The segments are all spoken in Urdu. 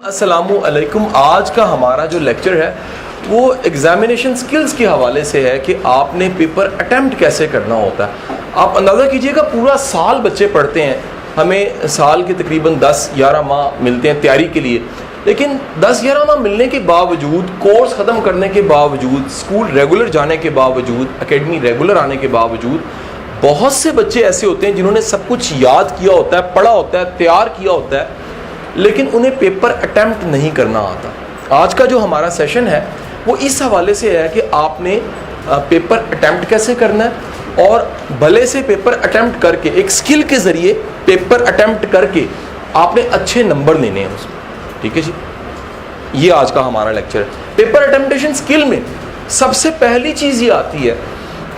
السلام علیکم. آج کا ہمارا جو لیکچر ہے وہ ایگزامینیشن سکلز کے حوالے سے ہے کہ آپ نے پیپر اٹیمپٹ کیسے کرنا ہوتا ہے. آپ اندازہ کیجئے گا پورا سال بچے پڑھتے ہیں, ہمیں سال کے تقریباً 10-11 ماہ ملتے ہیں تیاری کے لیے, لیکن 10-11 ماہ ملنے کے باوجود, کورس ختم کرنے کے باوجود, اسکول ریگولر جانے کے باوجود, اکیڈمی ریگولر آنے کے باوجود, بہت سے بچے ایسے ہوتے ہیں جنہوں نے سب کچھ یاد کیا ہوتا ہے, پڑھا ہوتا ہے, تیار کیا ہوتا ہے, لیکن انہیں پیپر اٹیمپٹ نہیں کرنا آتا. آج کا جو ہمارا سیشن ہے وہ اس حوالے سے ہے کہ آپ نے پیپر اٹیمپٹ کیسے کرنا ہے, اور بھلے سے پیپر اٹیمپٹ کر کے ایک سکل کے ذریعے پیپر اٹیمپٹ کر کے آپ نے اچھے نمبر لینے ہیں اس میں. ٹھیک ہے جی, یہ آج کا ہمارا لیکچر ہے. پیپر اٹیمپٹیشن سکل میں سب سے پہلی چیز یہ آتی ہے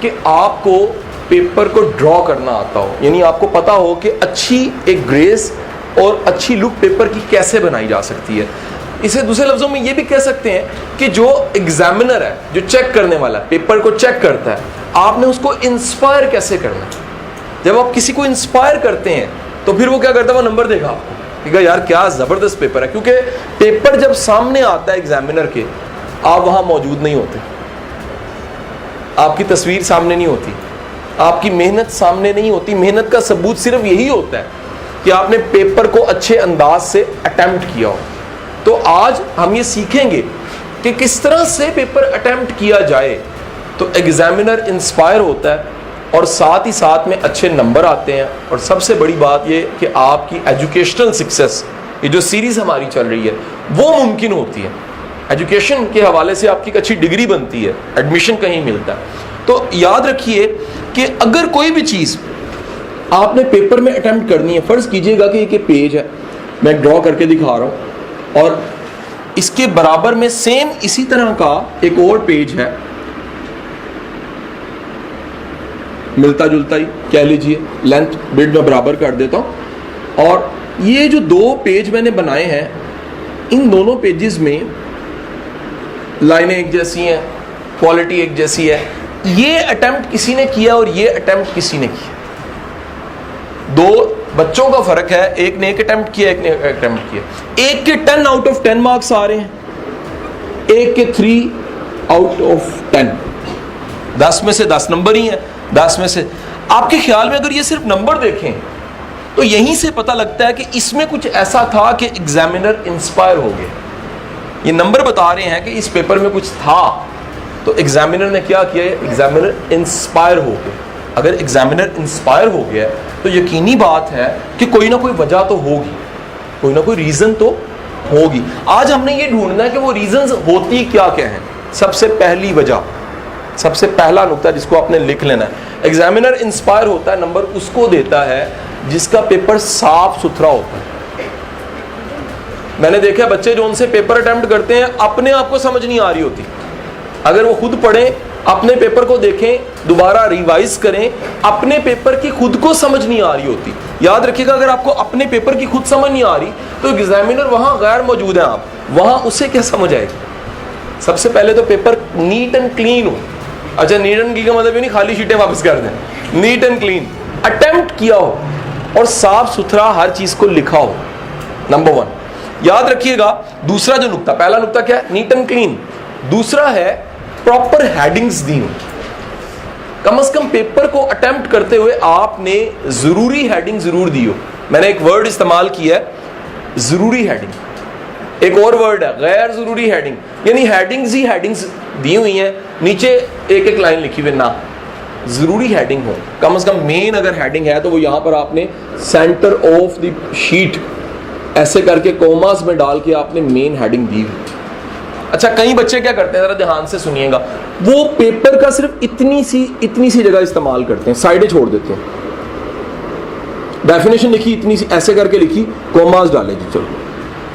کہ آپ کو پیپر کو ڈرا کرنا آتا ہو, یعنی آپ کو پتا ہو کہ اچھی ایک گریس اور اچھی لک پیپر کی کیسے بنائی جا سکتی ہے. اسے دوسرے لفظوں میں یہ بھی کہہ سکتے ہیں کہ جو ایگزامینر ہے, جو چیک کرنے والا ہے, پیپر کو چیک کرتا ہے, آپ نے اس کو انسپائر کیسے کرنا ہے. جب آپ کسی کو انسپائر کرتے ہیں تو پھر وہ کیا کرتا ہے, وہ نمبر دے گا آپ کو, ٹھیک ہے یار کیا زبردست پیپر ہے. کیونکہ پیپر جب سامنے آتا ہے ایگزامینر کے, آپ وہاں موجود نہیں ہوتے, آپ کی تصویر سامنے نہیں ہوتی, آپ کی محنت سامنے نہیں ہوتی. محنت کا ثبوت صرف یہی ہوتا ہے کہ آپ نے پیپر کو اچھے انداز سے اٹیمپٹ کیا ہو. تو آج ہم یہ سیکھیں گے کہ کس طرح سے پیپر اٹیمپٹ کیا جائے تو ایگزامینر انسپائر ہوتا ہے اور ساتھ ہی ساتھ میں اچھے نمبر آتے ہیں. اور سب سے بڑی بات یہ کہ آپ کی ایجوکیشنل سکسیس, یہ جو سیریز ہماری چل رہی ہے, وہ ممکن ہوتی ہے. ایجوکیشن کے حوالے سے آپ کی ایک اچھی ڈگری بنتی ہے, ایڈمیشن کہیں ملتا ہے. تو یاد رکھیے کہ اگر کوئی بھی چیز آپ نے پیپر میں اٹیمپٹ کرنی ہے, فرض کیجئے گا کہ ایک پیج ہے, میں ڈرا کر کے دکھا رہا ہوں, اور اس کے برابر میں سیم اسی طرح کا ایک اور پیج ہے, ملتا جلتا ہی کہہ لیجئے, لینتھ بریڈ میں برابر کر دیتا ہوں, اور یہ جو دو پیج میں نے بنائے ہیں, ان دونوں پیجز میں لائنیں ایک جیسی ہیں, کوالٹی ایک جیسی ہے. یہ اٹیمپٹ کسی نے کیا اور یہ اٹیمپٹ کسی نے کیا. دو بچوں کا فرق ہے, ایک نے ایک اٹیمپٹ کیا, ایک نے ایک اٹیمپٹ کیا. ایک کے 10 آؤٹ آف 10 مارکس آ رہے ہیں, ایک کے 3 آؤٹ آف 10. 10 میں سے 10 نمبر ہی ہیں. 10 میں سے آپ کے خیال میں اگر یہ صرف نمبر دیکھیں تو یہیں سے پتہ لگتا ہے کہ اس میں کچھ ایسا تھا کہ ایگزامینر انسپائر ہو گئے. یہ نمبر بتا رہے ہیں کہ اس پیپر میں کچھ تھا, تو ایگزامینر نے کیا کیا ہے, ایگزامینر انسپائر ہو گئے. اگر ایگزامینر انسپائر ہو گیا تو یقینی بات ہے کہ کوئی نہ کوئی وجہ تو ہوگی, کوئی نہ کوئی ریزن تو ہوگی. آج ہم نے یہ ڈھونڈنا ہے کہ وہ ریزنز ہوتی کیا کیا ہیں. سب سے پہلی وجہ, سب سے پہلا نقطہ جس کو آپ نے لکھ لینا ہے, ایگزامینر انسپائر ہوتا ہے, نمبر اس کو دیتا ہے جس کا پیپر صاف ستھرا ہوتا ہے. میں نے دیکھا بچے جو ان سے پیپر اٹیمپٹ کرتے ہیں اپنے آپ کو سمجھ نہیں آ رہی ہوتی. اگر وہ خود پڑھیں, اپنے پیپر کو دیکھیں, دوبارہ ریوائز کریں, اپنے پیپر کی خود کو سمجھ نہیں آ رہی ہوتی. یاد رکھیے گا اگر آپ کو اپنے پیپر کی خود سمجھ نہیں آ رہی تو ایگزامینر وہاں غیر موجود ہیں, آپ وہاں اسے کیا سمجھ آئے گی. سب سے پہلے تو پیپر نیٹ اینڈ کلین ہو. اچھا, نیٹ اینڈ کلین کا مطلب یہ نہیں خالی شیٹیں واپس کر دیں, نیٹ اینڈ کلین اٹیمپٹ کیا ہو اور صاف ستھرا ہر چیز کو لکھا ہو. نمبر 1 یاد رکھیے گا. دوسرا جو نقطہ, پہلا نقطہ کیا ہے, نیٹ اینڈ کلین. دوسرا ہے پراپر ہیڈنگز دی ہوں. کم از کم پیپر کو اٹیمپٹ کرتے ہوئے آپ نے ضروری ہیڈنگ ضرور دی ہو. میں نے ایک ورڈ استعمال کیا ہے, ضروری ہیڈنگ. ایک اور ورڈ ہے غیر ضروری ہیڈنگ, یعنی ہیڈنگز ہی ہیڈنگز دی ہوئی ہیں, نیچے ایک ایک لائن لکھی ہوئی, نہ ضروری ہیڈنگ ہو. کم از کم مین اگر ہیڈنگ ہے تو وہ یہاں پر آپ نے سینٹر آف دی شیٹ ایسے کر کے کوماز میں ڈال کے آپ نے مین ہیڈنگ دی ہوئی. اچھا, کئی بچے کیا کرتے ہیں, ذرا دھیان سے سنیے گا, وہ پیپر کا صرف اتنی سی جگہ استعمال کرتے ہیں, سائڈیں چھوڑ دیتے ہیں. ڈیفینیشن لکھی اتنی سی, ایسے کر کے لکھی, کوماز ڈالے جی, چلو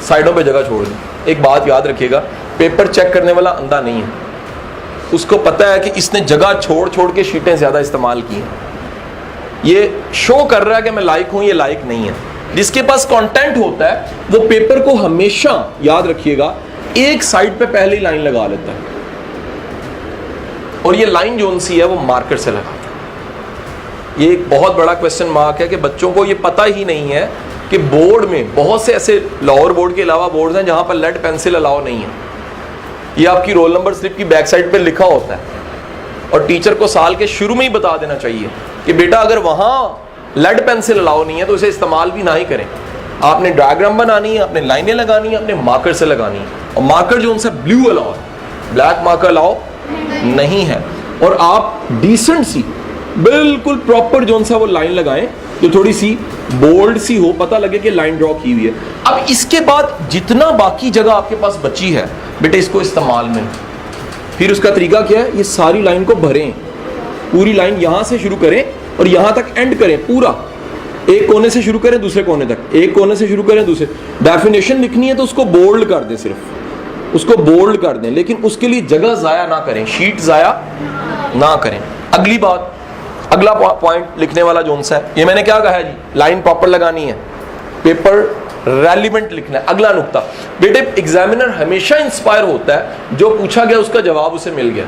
سائڈوں پہ جگہ چھوڑ دیں. ایک بات یاد رکھیے گا, پیپر چیک کرنے والا اندھا نہیں ہے, اس کو پتا ہے کہ اس نے جگہ چھوڑ کے شیٹیں زیادہ استعمال کی ہیں. یہ شو کر رہا ہے کہ میں لائق ہوں, یہ لائق نہیں ہے. جس کے پاس کانٹینٹ ہوتا ہے وہ پیپر کو ہمیشہ یاد رکھیے گا ایک سائڈ پہ پہلی لائن لگا لیتا ہے, اور یہ لائن جو سی ہے وہ مارکر سے لگاتا ہے. یہ ایک بہت بڑا کویسچن مارک ہے کہ بچوں کو یہ پتہ ہی نہیں ہے کہ بورڈ میں بہت سے ایسے لاہور بورڈ کے علاوہ بورڈز ہیں جہاں پر لیڈ پینسل الاؤ نہیں ہے. یہ آپ کی رول نمبر سلپ کی بیک سائڈ پہ لکھا ہوتا ہے, اور ٹیچر کو سال کے شروع میں ہی بتا دینا چاہیے کہ بیٹا اگر وہاں لیڈ پینسل الاؤ نہیں ہے تو اسے استعمال بھی نہ ہی کریں. آپ نے ڈائیگرام بنانی ہے, آپ نے لائنیں لگانی ہیں, آپ نے مارکر سے لگانی ہے, اور مارکر جو ان سے بلیو الاؤ ہے, بلیک مارکر الاؤ نہیں ہے. اور آپ ڈیسنٹ سی بالکل پراپر جو سا وہ لائن لگائیں جو تھوڑی سی بولڈ سی ہو, پتہ لگے کہ لائن ڈرا کی ہوئی ہے. اب اس کے بعد جتنا باقی جگہ آپ کے پاس بچی ہے بیٹے اس کو استعمال میں, پھر اس کا طریقہ کیا ہے, یہ ساری لائن کو بھریں, پوری لائن یہاں سے شروع کریں اور یہاں تک اینڈ کریں پورا. ایک کونے سے شروع کریں دوسرے کونے تک, ایک کونے سے شروع کریں دوسرے. ڈیفینیشن لکھنی ہے تو اس کو بولڈ کر دیں, صرف اس کو بولڈ کر دیں, لیکن اس کے لیے جگہ ضائع نہ کریں, شیٹ ضائع نہ کریں. اگلی بات, اگلا پوائنٹ لکھنے والا جون سا ہے, یہ میں نے کیا کہا ہے جی, لائن پراپر لگانی ہے, پیپر ریلیونٹ لکھنا ہے. اگلا نقطہ بیٹے, ایگزامینر ہمیشہ انسپائر ہوتا ہے جو پوچھا گیا اس کا جواب اسے مل گیا.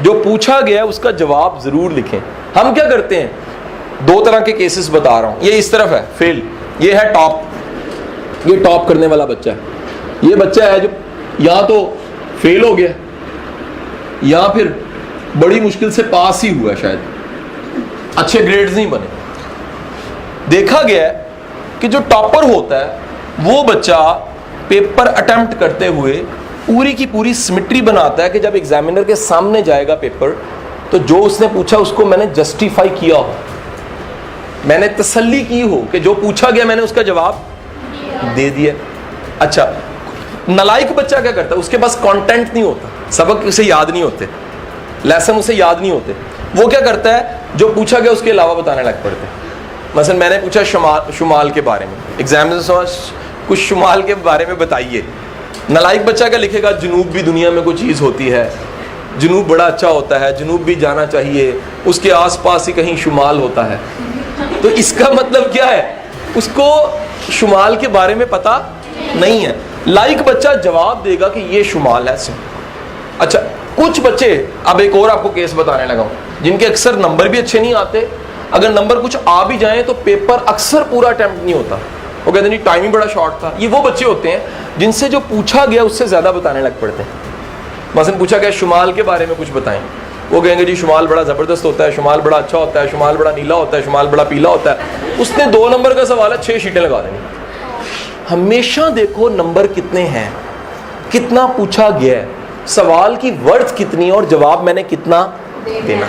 جو پوچھا گیا اس کا جواب ضرور لکھیں. ہم کیا کرتے ہیں, دو طرح کے کیسز بتا رہا ہوں. یہ اس طرف ہے فیل, یہ ہے ٹاپ, یہ ٹاپ کرنے والا بچہ ہے. یہ بچہ ہے جو یا تو فیل ہو گیا یا پھر بڑی مشکل سے پاس ہی ہوا, شاید اچھے گریڈز نہیں بنے. دیکھا گیا ہے کہ جو ٹاپر ہوتا ہے وہ بچہ پیپر اٹمپٹ کرتے ہوئے پوری کی پوری سمیٹری بناتا ہے کہ جب ایگزامینر کے سامنے جائے گا پیپر تو جو اس نے پوچھا اس کو میں نے جسٹیفائی کیا ہو, میں نے تسلی کی ہو کہ جو پوچھا گیا میں نے اس کا جواب دے دیا. اچھا, نالائق بچہ کیا کرتا ہے, اس کے پاس کانٹینٹ نہیں ہوتا, سبق اسے یاد نہیں ہوتے, لیسن اسے یاد نہیں ہوتے. وہ کیا کرتا ہے, جو پوچھا گیا اس کے علاوہ بتانے لگ پڑتے ہیں. مثلا میں نے پوچھا شمال کے بارے میں, ایگزامینر کچھ شمال کے بارے میں بتائیے. نالائق بچہ کیا لکھے گا, جنوب بھی دنیا میں کوئی چیز ہوتی ہے, جنوب بڑا اچھا ہوتا ہے, جنوب بھی جانا چاہیے, اس کے آس پاس ہی کہیں شمال ہوتا ہے. تو اس کا مطلب کیا ہے, اس کو شمال کے بارے میں پتہ نہیں ہے. لائق بچہ جواب دے گا کہ یہ شمال ہے. اچھا, کچھ بچے, اب ایک اور آپ کو کیس بتانے لگا ہوں, جن کے اکثر نمبر بھی اچھے نہیں آتے, اگر نمبر کچھ آ بھی جائیں تو پیپر اکثر پورا اٹمپٹ نہیں ہوتا, وہ کہتے ہیں نہیں ٹائم ہی بڑا شارٹ تھا. یہ وہ بچے ہوتے ہیں جن سے جو پوچھا گیا اس سے زیادہ بتانے لگ پڑتے ہیں. مثلا پوچھا گیا شمال کے بارے میں کچھ بتائیں, وہ کہیں گے جی شمال بڑا زبردست ہوتا ہے, شمال بڑا اچھا ہوتا ہے, شمال بڑا نیلا ہوتا ہے, شمال بڑا پیلا ہوتا ہے. اس نے 2 نمبر کا سوال ہے, 6 شیٹیں لگا دیں گے. ہمیشہ دیکھو نمبر کتنے ہیں, کتنا پوچھا گیا ہے, سوال کی ورتھ کتنی اور جواب میں نے کتنا دینا.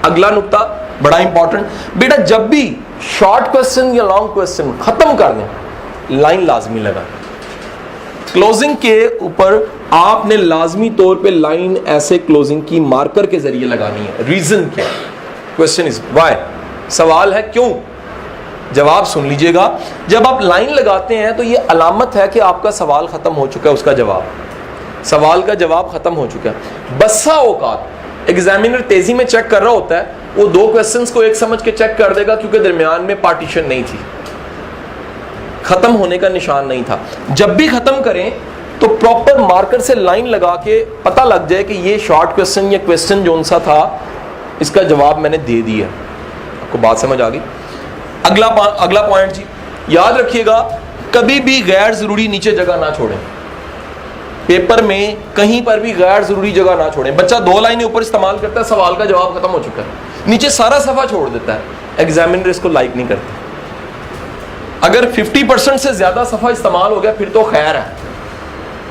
اگلا نقطہ بڑا امپورٹنٹ بیٹا, جب بھی شارٹ کوسچن یا لانگ کوسچن ختم کر دیں لائن لازمی لگا. کلوزنگ کے اوپر آپ نے لازمی طور پہ لائن ایسے کلوزنگ کی مارکر کے ذریعے لگانی ہے. ریزن کیا, کوسچن از وائی, سوال ہے کیوں, جواب سن لیجئے گا. جب آپ لائن لگاتے ہیں تو یہ علامت ہے کہ آپ کا سوال ختم ہو چکا ہے, اس کا جواب, سوال کا جواب ختم ہو چکا ہے. بسا اوقات ایگزامینر تیزی میں چیک کر رہا ہوتا ہے, وہ 2 کوسچنز کو ایک سمجھ کے چیک کر دے گا کیونکہ درمیان میں پارٹیشن نہیں تھی, ختم ہونے کا نشان نہیں تھا. جب بھی ختم کریں تو پراپر مارکر سے لائن لگا کے پتہ لگ جائے کہ یہ شارٹ کوسچن یا کوسچن جون سا تھا, اس کا جواب میں نے دے دیا. آپ کو بات سمجھ آ گئی. اگلا پوائنٹ جی, یاد رکھیے گا کبھی بھی غیر ضروری نیچے جگہ نہ چھوڑیں. پیپر میں کہیں پر بھی غیر ضروری جگہ نہ چھوڑیں. بچہ 2 لائنیں اوپر استعمال کرتا ہے, سوال کا جواب ختم ہو چکا ہے, نیچے سارا صفحہ چھوڑ دیتا ہے. ایگزامینر اس کو لائک نہیں کرتا. اگر 50% سے زیادہ صفحہ استعمال ہو گیا پھر تو خیر ہے,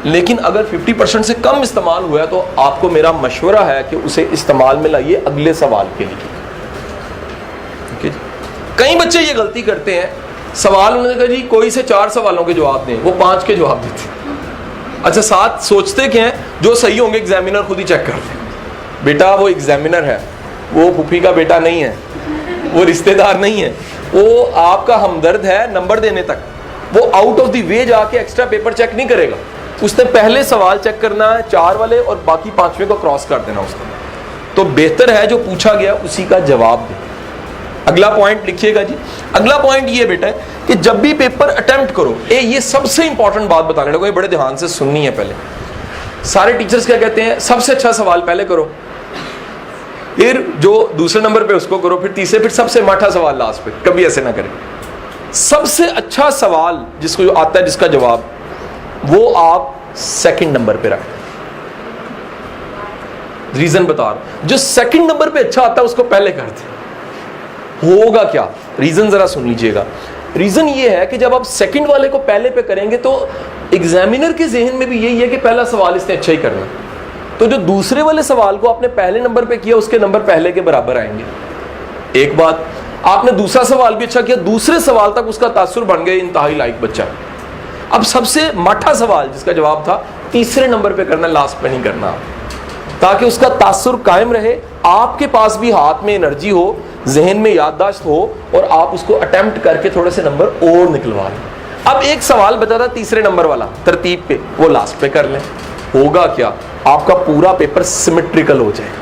لیکن اگر 50% سے کم استعمال ہوا ہے تو آپ کو میرا مشورہ ہے کہ اسے استعمال میں لائیے اگلے سوال کے لیے. کئی بچے یہ غلطی کرتے ہیں, سوال انہوں نے کہا جی کوئی سے 4 سوالوں کے جواب دیں, وہ 5 کے جواب دیتے ہیں. اچھا, ساتھ سوچتے کہ ہیں جو صحیح ہوں گے ایگزامینر خود ہی چیک کر دیں. بیٹا وہ ایگزامینر ہے, وہ پھوپھی کا بیٹا نہیں ہے, وہ رشتہ دار نہیں ہے, وہ آپ کا ہمدرد ہے نمبر دینے تک. وہ آؤٹ آف دی وے جا کے ایکسٹرا پیپر چیک نہیں کرے گا, اس نے پہلے سوال چیک کرنا ہے 4 والے اور باقی 5ویں کو کراس کر دینا اس کو. تو بہتر ہے جو پوچھا گیا اسی کا جواب دے. اگلا پوائنٹ لکھیے گا جی. اگلا پوائنٹ یہ بیٹا ہے کہ جب بھی پیپر اٹمپٹ کرو, یہ سب سے امپورٹنٹ بات بتانے لگا, یہ بڑے دھیان سے سننی ہے. پہلے سارے ٹیچرز کیا کہتے ہیں, سب سے اچھا سوال پہلے کرو, پھر جو دوسرے نمبر پہ اس کو کرو, پھر تیسرے, پھر سب سے ماٹھا سوال لاسٹ پہ. کبھی ایسے نہ کریں. سب سے اچھا سوال جس کو آتا ہے جس کا جواب وہ آپ سیکنڈ نمبر پہ رکھتے ہیں. ریزن بتا رہا ہوں, جو سیکنڈ نمبر پہ اچھا آتا ہے اس کو پہلے کرتے ہیں. ہوگا کیا, ریزن ذرا سن لیجئے گا. ریزن یہ ہے کہ جب آپ سیکنڈ والے کو پہلے پہ کریں گے تو ایگزامینر کے ذہن میں بھی یہی ہے کہ پہلا سوال اس نے اچھا ہی کرنا, تو جو دوسرے والے سوال کو آپ نے پہلے نمبر پہ کیا اس کے نمبر پہلے کے برابر آئیں گے. ایک بات, آپ نے دوسرا سوال بھی اچھا کیا, دوسرے سوال تک اس کا تاثر بن گئے انتہائی لائق بچہ. اب سب سے مٹھا سوال جس کا جواب تھا تیسرے نمبر پہ کرنا, لاسٹ پہ نہیں کرنا, تاکہ اس کا تاثر قائم رہے, آپ کے پاس بھی ہاتھ میں انرجی ہو, ذہن میں یادداشت ہو, اور آپ اس کو اٹیمپٹ کر کے تھوڑے سے نمبر اور نکلوا لیں. اب ایک سوال بچا تھا تیسرے نمبر والا ترتیب پہ, وہ لاسٹ پہ کر لیں. ہوگا کیا, آپ کا پورا پیپر سیمیٹریکل ہو جائے گا.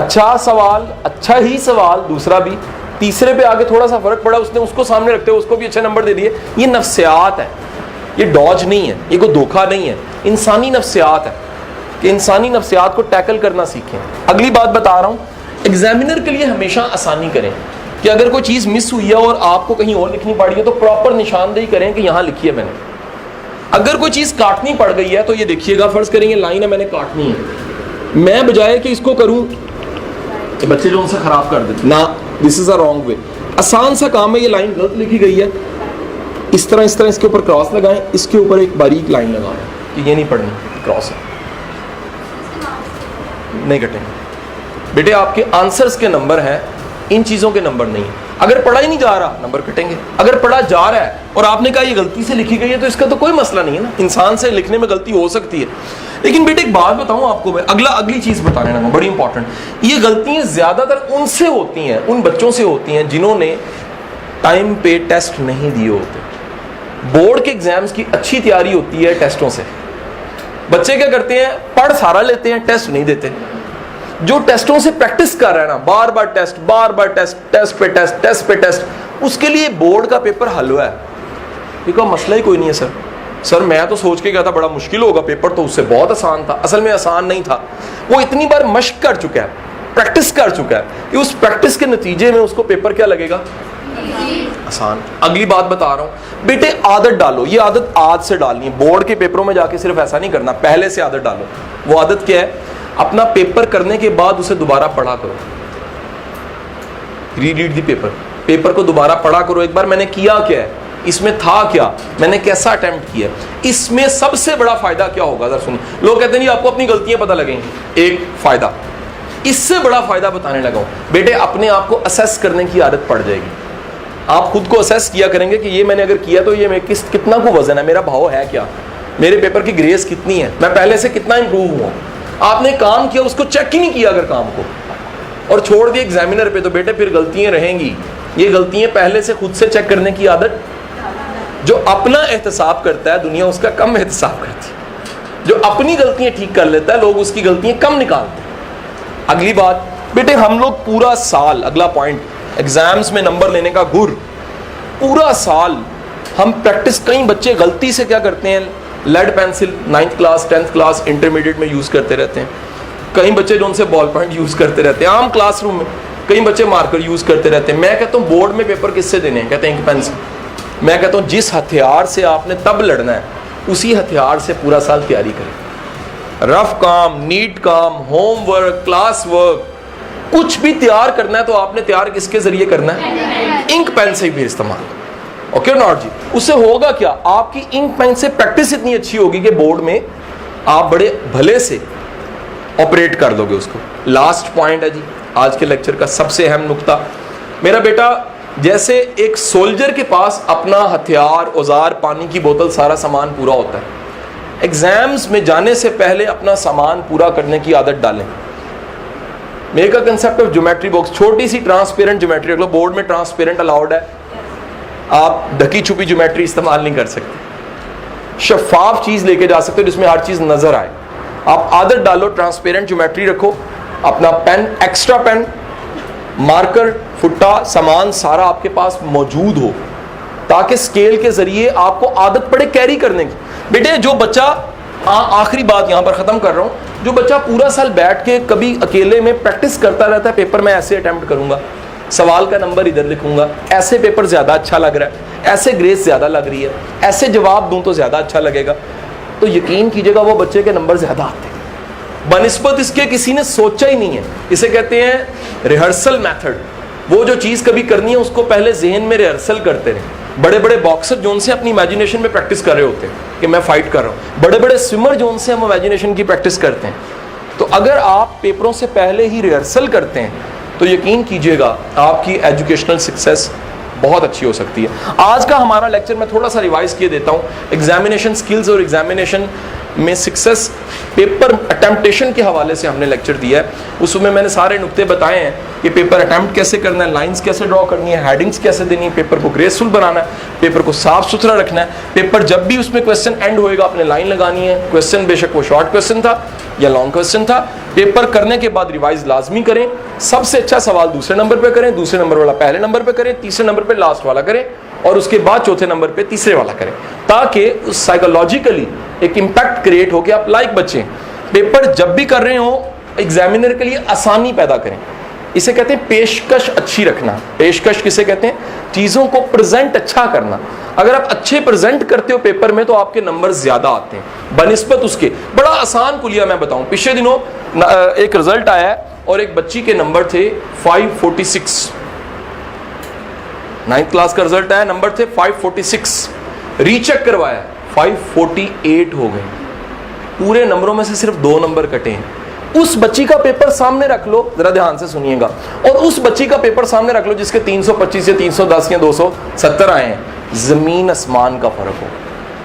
اچھا سوال, اچھا ہی سوال دوسرا بھی, تیسرے پہ آگے تھوڑا سا فرق پڑا, اس نے اس کو سامنے رکھتے ہوئے اس کو بھی اچھے نمبر دے دیے. یہ نفسیات ہے, یہ ڈاج نہیں ہے, یہ کوئی دھوکہ نہیں ہے, انسانی نفسیات ہے کہ انسانی نفسیات کو ٹیکل کرنا سیکھیں. اگلی بات بتا رہا ہوں, ایگزامینر کے لیے ہمیشہ آسانی کریں کہ اگر کوئی چیز مس ہوئی ہے اور آپ کو کہیں اور لکھنی پڑ رہی ہے تو پراپر نشاندہی کریں کہ یہاں لکھی ہے میں نے. اگر کوئی چیز کاٹنی پڑ گئی ہے تو یہ دیکھیے گا, فرض کریں یہ لائن ہے میں نے کاٹنی ہے, میں بجائے کہ اس کو کروں بچے جو ان سے خراب کر دیتے, نہ, دس از اے رانگ وے. آسان سا کام ہے, یہ لائن غلط لکھی گئی ہے, اس طرح اس کے اوپر کراس لگائیں, اس کے اوپر ایک باریک لائن لگائیں کہ یہ نہیں پڑھنی, کراس ہے, نہیں کٹیں گے. بیٹے آپ کے آنسرز کے نمبر ہیں, ان چیزوں کے نمبر نہیں. اگر پڑھا ہی نہیں جا رہا نمبر کٹیں گے, اگر پڑھا جا رہا ہے اور آپ نے کہا یہ غلطی سے لکھی گئی ہے تو اس کا تو کوئی مسئلہ نہیں ہے نا, انسان سے لکھنے میں غلطی ہو سکتی ہے. لیکن بیٹے ایک بات بتاؤں آپ کو, میں اگلی چیز بتانے لگا بڑی امپورٹنٹ. یہ غلطیاں زیادہ تر ان سے ہوتی ہیں, ان بچوں سے ہوتی ہیں جنہوں نے ٹائم پہ ٹیسٹ نہیں دیے ہوتے. بورڈ کے ایگزامز کی اچھی تیاری ہوتی ہے ٹیسٹوں سے. بچے کیا کرتے ہیں, پڑھ سارا لیتے ہیں, ٹیسٹ نہیں دیتے. جو ٹیسٹوں سے پریکٹس کر رہا ہے نا, بار بار ٹیسٹ, ٹیسٹ پہ ٹیسٹ, اس کے لیے بورڈ کا پیپر حلوہ ہے. یہ مسئلہ ہی کوئی نہیں ہے سر میں تو سوچ کے گیا تھا بڑا مشکل ہوگا پیپر, تو اس سے بہت آسان تھا. اصل میں آسان نہیں تھا, وہ اتنی بار مشق کر چکا ہے, پریکٹس کر چکا ہے کہ اس پریکٹس کے نتیجے میں اس کو پیپر کیا لگے گا, آسان. اگلی بات بتا رہا ہوں بیٹے, عادت ڈالو. یہ عادت آج سے ڈالنی ہے. بورڈ کے پیپروں میں جا کے صرف ایسا نہیں کرنا, پہلے سے عادت ڈالو. وہ عادت کیا ہے, اپنا پیپر کرنے کے بعد اسے دوبارہ پڑھا کرو. ریڈ دی پیپر کو دوبارہ پڑھا کرو. ایک بار میں نے کیا کیا ہے, اس میں تھا کیا, میں نے کیسا اٹیمپٹ کیا, اس میں سب سے بڑا فائدہ کیا ہوگا ذرا سنیں. لوگ کہتے ہیں نہیں آپ کو اپنی غلطیاں پتہ لگیں گی. ایک فائدہ, اس سے بڑا فائدہ بتانے لگا ہوں. بیٹے اپنے آپ کو اسیس کرنے کی عادت پڑ جائے گی. آپ خود کو اسیس کیا کریں گے کہ یہ میں نے اگر کیا تو یہ میں کتنا کو وزن ہے, میرا بھاؤ ہے کیا, میرے پیپر کی گریس کتنی ہے, میں پہلے سے کتنا امپروو ہوا. آپ نے کام کیا, اس کو چیک ہی نہیں کیا اگر کام کو, اور چھوڑ دیا ایگزامینر پہ, تو بیٹے پھر غلطیاں رہیں گی. یہ غلطیاں پہلے سے خود سے چیک کرنے کی عادت. جو اپنا احتساب کرتا ہے دنیا اس کا کم احتساب کرتی ہے. جو اپنی غلطیاں ٹھیک کر لیتا ہے لوگ اس کی غلطیاں کم نکالتے ہیں. اگلی بات بیٹے, ہم لوگ پورا سال, اگلا پوائنٹ, ایگزامز میں نمبر لینے کا گر, پورا سال ہم پریکٹس, کئی بچے غلطی سے کیا کرتے ہیں, lead pencil 9th class 10th class intermediate میں یوز کرتے رہتے ہیں. کئی بچے جو ان سے بال پوائنٹ یوز کرتے رہتے ہیں عام کلاس روم میں. کئی بچے مارکر یوز کرتے رہتے ہیں. میں کہتا ہوں بورڈ میں پیپر کس سے دینے ہیں, کہتے ہیں انک پین سے. میں کہتا ہوں جس ہتھیار سے آپ نے تب لڑنا ہے اسی ہتھیار سے پورا سال تیاری کریں. رف کام, نیٹ کام, ہوم ورک, کلاس ورک, کچھ بھی تیار کرنا ہے تو آپ نے تیار کس کے ذریعے کرنا ہے, انک پین سے بھی استعمال. اوکے ناٹ جی, اس سے ہوگا کیا, آپ کی انک پین سے پریکٹس اتنی اچھی ہوگی کہ بورڈ میں آپ بڑے بھلے سے آپریٹ کر دو گے اس کو. لاسٹ پوائنٹ ہے جی آج کے لیکچر کا سب سے اہم نقطہ. میرا بیٹا جیسے ایک سولجر کے پاس اپنا ہتھیار, اوزار, پانی کی بوتل, سارا سامان پورا ہوتا ہے, ایگزامز میں جانے سے پہلے اپنا سامان پورا کرنے کی عادت ڈالیں. Make a concept of geometry box, چھوٹی سی ٹرانسپیرنٹ جیومیٹری رکھ لو. بورڈ میں ٹرانسپیرنٹ الاؤڈ ہے, آپ ڈھکی چھپی جیومیٹری استعمال نہیں کر سکتے. شفاف چیز لے کے جا سکتے ہو جس میں ہر چیز نظر آئے. آپ عادت ڈالو, ٹرانسپیرنٹ جیومیٹری رکھو, اپنا پین, ایکسٹرا پین, مارکر, فٹا, سامان سارا آپ کے پاس موجود ہو تاکہ اسکیل کے ذریعے آپ کو عادت پڑے کیری کرنے کی. بیٹے جو بچہ, آخری بات یہاں پر ختم کر رہا ہوں, جو بچہ پورا سال بیٹھ کے کبھی اکیلے میں پریکٹس کرتا رہتا ہے پیپر میں ایسے اٹیمپٹ کروں گا, سوال کا نمبر ادھر لکھوں گا, ایسے پیپر زیادہ اچھا لگ رہا ہے, ایسے گریس زیادہ لگ رہی ہے, ایسے جواب دوں تو زیادہ اچھا لگے گا, تو یقین کیجیے گا وہ بچے کے نمبر زیادہ آتے ہیں بنسبت اس کے کسی نے سوچا ہی نہیں ہے. اسے کہتے ہیں ریہرسل میتھڈ. وہ جو چیز کبھی کرنی ہے اس کو پہلے ذہن میں ریہرسل کرتے رہے. بڑے بڑے باکسر جو ان سے اپنی امیجنیشن میں پریکٹس کر رہے ہوتے ہیں کہ میں فائٹ کر رہا ہوں, بڑے بڑے سوئمر جو ان سے ہم امیجنیشن کی پریکٹس کرتے ہیں. تو اگر آپ پیپروں سے پہلے ہی ریہرسل کرتے ہیں تو یقین کیجئے گا آپ کی ایجوکیشنل سکسیس بہت اچھی ہو سکتی ہے. آج کا ہمارا لیکچر میں تھوڑا سا ریوائز کیے دیتا ہوں. ایگزامینیشن سکلز اور ایگزامینیشن میں سکسیس پیپر اٹمپٹیشن کے حوالے سے ہم نے لیکچر دیا ہے. اس میں میں نے سارے نقطے بتائے ہیں کہ پیپر اٹمپٹ کیسے کرنا ہے, لائنز کیسے ڈرا کرنی ہے, ہیڈنگز کیسے دینی ہے, پیپر کو گریسفل بنانا ہے, پیپر کو صاف ستھرا رکھنا ہے. پیپر جب بھی اس میں کویسچن اینڈ ہوئے گا آپ نے لائن لگانی ہے. کویسچن بے شک وہ شارٹ کویسچن تھا یا لانگ کویسچن تھا, پیپر کرنے کے بعد ریوائز لازمی کریں. سب سے اچھا سوال دوسرے نمبر پہ کریں, دوسرے نمبر والا پہلے نمبر پہ کریں, تیسرے نمبر پہ لاسٹ والا کریں, اور اس کے بعد چوتھے نمبر پہ تیسرے والا کریں, تاکہ سائیکولوجیکلی ایک امپیکٹ کریٹ ہو کہ آپ لائک بچے پیپر جب بھی کر رہے ہوں ایگزامینر کے لیے آسانی پیدا کریں. اسے کہتے ہیں پیشکش اچھی رکھنا. پیشکش کسے کہتے ہیں؟ چیزوں کو پریزنٹ اچھا کرنا. اگر آپ اچھے پریزنٹ کرتے ہو پیپر میں تو آپ کے نمبر زیادہ آتے ہیں بنسبت اس کے. بڑا آسان کلیہ میں بتاؤں, پچھلے دنوں ایک رزلٹ آیا ہے اور ایک بچی کے نمبر تھے 546. 9th کلاس کا رزلٹ آیا, نمبر تھے 546. ری چیک کروایا 548 ہو گئے. پورے نمبروں میں سے صرف 2 نمبر کٹے ہیں. اس بچی کا پیپر سامنے رکھ لو, ذرا دھیان سے سنیے گا, اور اس بچی کا پیپر سامنے رکھ لو جس کے 325 یا 310 یا 270 آئے ہیں. زمین آسمان کا فرق ہو.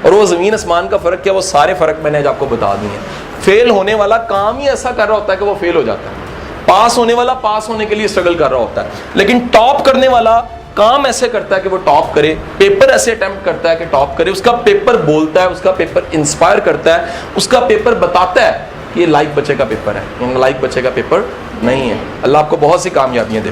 اور وہ زمین آسمان کا فرق کیا, وہ سارے فرق میں نے آپ کو بتا دیے ہیں. فیل ہونے والا کام ہی ایسا کر رہا ہوتا ہے کہ وہ فیل ہو جاتا ہے. پاس ہونے والا پاس ہونے کے لیے اسٹرگل کر رہا ہوتا ہے, لیکن ٹاپ کرنے والا کام ایسے کرتا ہے کہ وہ ٹاپ کرے, پیپر ایسے اٹیمپٹ کرتا ہے کہ ٹاپ کرے. اس کا پیپر بولتا ہے, اس کا پیپر انسپائر کرتا ہے, اس کا پیپر بتاتا ہے کہ یہ لائک بچے کا پیپر ہے, لائک بچے کا پیپر نہیں ہے. اللہ آپ کو بہت سی کامیابیاں دے.